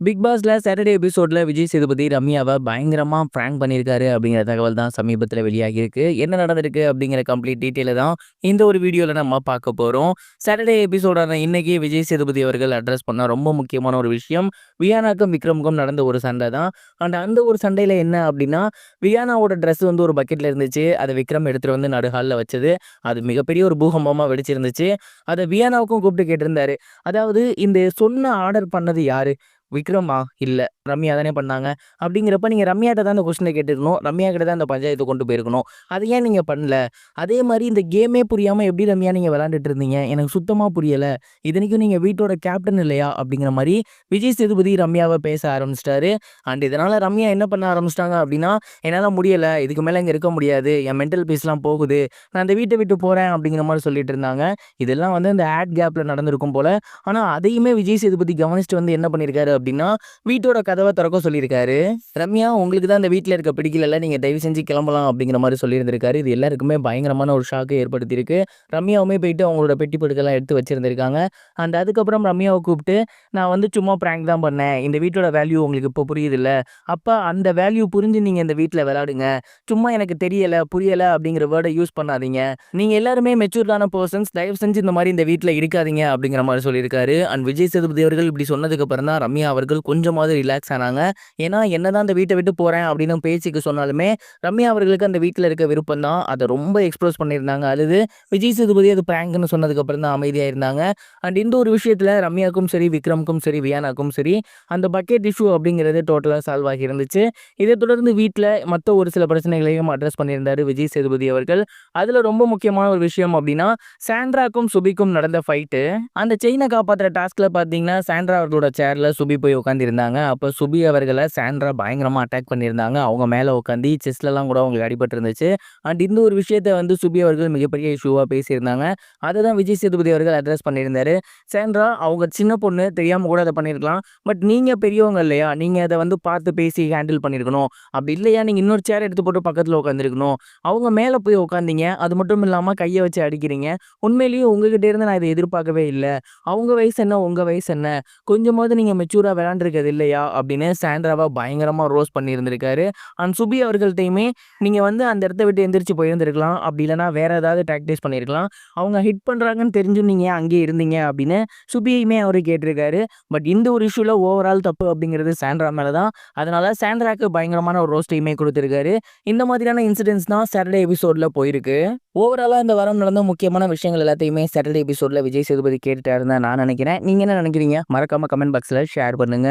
Big பாஸ்ல Saturday எபிசோட்ல விஜய் சேதுபதி ரம்யாவ பயங்கரமா பிராங்க் பண்ணியிருக்காரு அப்படிங்கிற தகவல் தான் சமீபத்தில வெளியாகியிருக்கு. என்ன நடந்திருக்கு அப்படிங்கிற கம்ப்ளீட் டீட்டெயில தான் இந்த ஒரு வீடியோல நம்ம பார்க்க போறோம். சாட்டர்டே எபிசோடான இன்னைக்கு விஜய் சேதுபதி அவர்கள் அட்ரஸ் பண்ண ரொம்ப முக்கியமான ஒரு விஷயம், வியானாக்கும் விக்ரமுக்கும் நடந்த ஒரு சண்டை தான். அந்த ஒரு சண்டையில என்ன அப்படின்னா, வியானாவோட ட்ரெஸ் வந்து ஒரு பக்கெட்ல இருந்துச்சு. அத விக்ரம் எடுத்துட்டு வந்து நடுஹால்ல வச்சது. அது மிகப்பெரிய ஒரு பூகம்பமா வெடிச்சிருந்துச்சு. அத வியானாவுக்கும் கூப்பிட்டு கேட்டிருந்தாரு. அதாவது இந்த சொன்ன ஆர்டர் பண்ணது யாரு? விக்ரமா? இல்ல. ரம்யா தானே பண்ணாங்க. அப்படிங்கிறப்ப நீங்க ரம்யாட்ட தான் அந்த கொஸ்டின கேட்டுருக்கணும். ரம்யா கிட்ட தான் அந்த பஞ்சாயத்த கொண்டு போயிருக்கணும். அத ஏன் நீங்க பண்ணல? அதே மாரி இந்த கேமே புரியாம எப்படி ரம்யா நீங்க விளையாண்டுட்டு இருந்தீங்க? எனக்கு சுத்தமா புரியல. இத்தனைக்கும் நீங்க வீட்டோட கேப்டன் இல்லையா? அப்படிங்கிற மாரி விஜய் சேதுபதி ரம்யாவ பேச ஆரம்பிச்சுட்டாரு. இதனால ரம்யா என்ன பண்ண ஆரம்பிச்சுட்டாங்க அப்படின்னா, என்னால முடியல. இதுக்கு மேல இங்க இருக்க முடியாது. என் மென்டல் பீஸ்லாம் போகுது. நான் இந்த வீட்ட விட்டு போறேன் அப்படிங்கிற மாரி சொல்லிட்டு இருந்தாங்க. இதெல்லாம் வந்து இந்த ஆட் கேப்ல நடந்திருக்கும் போல. ஆனா அதையுமே விஜய் சேதுபதி கவனிச்சுட்டு வந்து என்ன பண்ணியிருக்காரு அப்படின்னா, வீட்டோட கதவ தொறக்க சொல்லியிருக்காரு. ரம்யா, உங்களுக்கு தான் இந்த வீட்ல இருக்க பிடிக்கலல்ல, நீங்க தயவு செஞ்சு கிளம்பலாம் அப்படிங்கிற மாரி சொல்லியிருந்திருக்காரு. இது எல்லாருக்குமே பயங்கரமான ஒரு ஷாக்க ஏற்படுத்தியிருக்கு. ரம்யாவுமே போயிட்டு அவங்களோட பெட்டி படுக்கைலாம் எடுத்து வச்சிருந்திருக்காங்க. அதுக்கப்புறம் ரம்யாவ கூப்பிட்டு, நான் வந்து சும்மா பிராங்க் தான் பண்ணேன். இந்த வீட்டோட வேல்யூ உங்களுக்கு இப்போ புரியுதுல்ல. அப்ப அந்த வேல்யூ புரிஞ்சு நீங்க இந்த வீட்ல விளையாடுங்க. சும்மா எனக்கு தெரியல, புரியல அப்படிங்கிற வேர்ட யூஸ் பண்ணாதீங்க. நீங்க எல்லாருமே மெச்சூர்டான பெர்சன்ஸ். தயவு செஞ்சு இந்த மாரி இந்த வீட்ல இருக்காதீங்க அப்படிங்கிற மாரி சொல்லியிருக்காரு. விஜய் சேதுபதி அவர்கள் இப்படி சொன்னதுக்கு அப்புறம் தான் ரம்யா அவர்கள் கொஞ்சமாவது ரிலாக்ஸ் ஆனாங்க. ஏன்னா, என்னதான் அந்த வீட்ட விட்டு போறேன் அப்படின்னு பேச்சுக்கு சொன்னாலுமே, ரம்யா அவர்களுக்கு அந்த வீட்ல இருக்க விருப்பம் தான். அத ரொம்ப எக்ஸ்பிரஸ் பண்ணியிருந்தாங்க. அழுது விஜய் சேதுபதி அது பிராங்க்ன்னு சொன்னதுக்கு அப்புறம் தான் அமைதியா இருந்தாங்க. இந்த ஒரு விஷயத்துல ரம்யாவுக்கும் சரி, விக்ரமுக்கும் சரி, வியானாக்கும் சரி, அந்த பக்கெட் இஷ்யூ அப்படிங்கிறது டோட்டலா சால்வ் ஆகி இருந்துச்சு. இதைத் தொடர்ந்து வீட்ல மத்த ஒரு சில பிரச்சனைகளையும் அட்ரஸ் பண்ணியிருந்தாரு விஜய் சேதுபதி அவர்கள். அதுல ரொம்ப முக்கியமான ஒரு விஷயம் அப்படின்னா, சாண்ட்ராக்கும் சுபிக்கும் நடந்த ஃபைட்டு. அந்த செயின காப்பாத்துற டாஸ்க்ல பார்த்தீங்கன்னா, சாண்ட்ரா அவர்களோட சேர்ல சுபி போய் உட்கார்ந்திருந்தாங்க. அப்ப சுபி அவர்கள சாண்ட்ரா பயங்கரமா அட்டாக் பண்ணியிருந்தாங்க. அவங்க மேல உட்காந்து செஸ்ட்லலாம் கூட அவங்களுக்கு அடிபட்டிருந்துச்சு. இந்த ஒரு விஷயத்த வந்து சுபி அவர்கள் மிகப்பெரிய இஷ்யூவா பேசியிருந்தாங்க. அததான் விஜய் சேதுபதி அவர்கள் அட்ரஸ் பண்ணியிருந்தாரு. சாண்ட்ரா அவங்க சின்ன பொண்ணு, தெரியாம கூட அத பண்ணியிருக்கலாம். பட் நீங்க பெரியவங்க இல்லையா? நீங்க அத வந்து பார்த்து பேசி ஹேண்டில் பண்ணியிருக்கணும். அப்படி இல்லையா, நீங்க இன்னொரு சேர் எடுத்து போட்டு பக்கத்துல உட்காந்துருக்கணும். அவங்க மேல போய் உட்காந்தீங்க. அது மட்டும் இல்லாம கைய வச்சு அடிக்கிறீங்க. உண்மையிலேயே உங்ககிட்ட இருந்து நான் இத எதிர்பார்க்கவே இல்ல. அவங்க வயசு என்ன? உங்க வயசு என்ன? கொஞ்சமாவது நீங்க மெச்சூரா விளையாண்டுருக்கிறது இல்லையா? அப்படின்னு சாண்ட்ராவ பயங்கரமா ரோஸ்ட் பண்ணியிருந்திருக்காரு. சுபி அவர்கள்ட்டயுமே நீங்க வந்து அந்த இடத்த விட்டு எந்திரிச்சு போயிருந்திருக்கலாம். அப்படி இல்லன்னா வேற ஏதாவது டாக்டிஸ் பண்ணியிருக்கலாம். அவங்க ஹிட் பண்றாங்கன்னு தெரிஞ்சும் நீங்க ஏன் அங்கேயே இருந்தீங்க அப்படின்னு சுபியுமே அவரு கேட்டிருக்காரு. பட் இந்த ஒரு இஷ்யூல ஓவரால் தப்பு அப்படிங்கிறது சாண்ட்ரா மேல தான். அதனால சாண்ட்ராக்கு பயங்கரமான ஒரு ரோஸ்ட்டையுமே குடுத்திருக்காரு. இந்த மாதிரியான இன்சிடென்ட்ஸ் தான் சாட்டர்டே எபிசோட்ல போயிருக்கு. ஓவராலா இந்த வாரம் நடந்த முக்கியமான விஷயங்கள் எல்லாத்தையுமே சாட்டர்டே எபிசோட்ல விஜய் சேதுபதி கேட்டுட்டாருன்னு தான் நான் நினைக்கிறேன். நீங்க என்ன நினைக்கிறீங்க? மறக்காம கமெண்ட் பாக்ஸ்ல ஷேர் பண்ணுங்க.